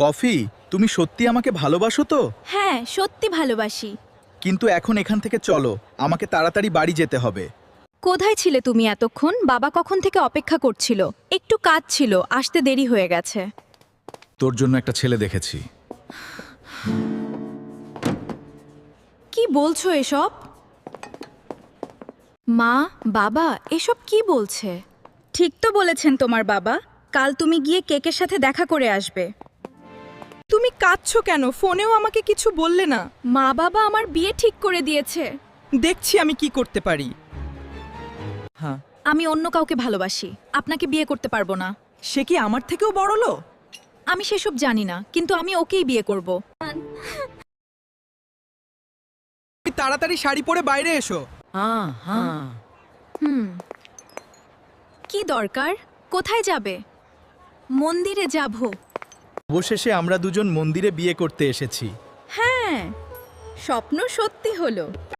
Coffee, তুমি সত্যি আমাকে ভালোবাসো তো? হ্যাঁ, সত্যি ভালোবাসি। কিন্তু এখন এখান থেকে চলো, আমাকে তাড়াতাড়ি বাড়ি যেতে হবে। কোথায় ছিলে তুমি এতক্ষণ? বাবা কখন থেকে অপেক্ষা করছিল। একটু কাজ ছিল, আসতে দেরি হয়ে গেছে। তোর জন্য একটা ছেলে দেখেছি। কি বলছো এসব? মা, বাবা এসব কি বলছে? ঠিক তো বলেছেন তোমার বাবা। কাল তুমি গিয়ে কেকের সাথে দেখা করে আসবে। তুমি কাঁদছো কেন? ফোনেও আমাকে কিছু বললে না। মা বাবা আমার বিয়ে ঠিক করে দিয়েছে। দেখছি আমি কি করতে পারি। হ্যাঁ, আমি অন্য কাউকে ভালোবাসি, আপনাকে বিয়ে করতে পারবো না। সে কি আমার থেকেও বড় লো? আমি সেসব জানি না, কিন্তু আমি ওকেই বিয়ে করব। তুমি তাড়াতাড়ি শাড়ি পরে বাইরে এসো। কি দরকার? কোথায় যাবে? মন্দিরে যাব। অবশেষে আমরা দুজন মন্দিরে বিয়ে করতে এসেছি। হ্যাঁ, স্বপ্ন সত্যি হলো।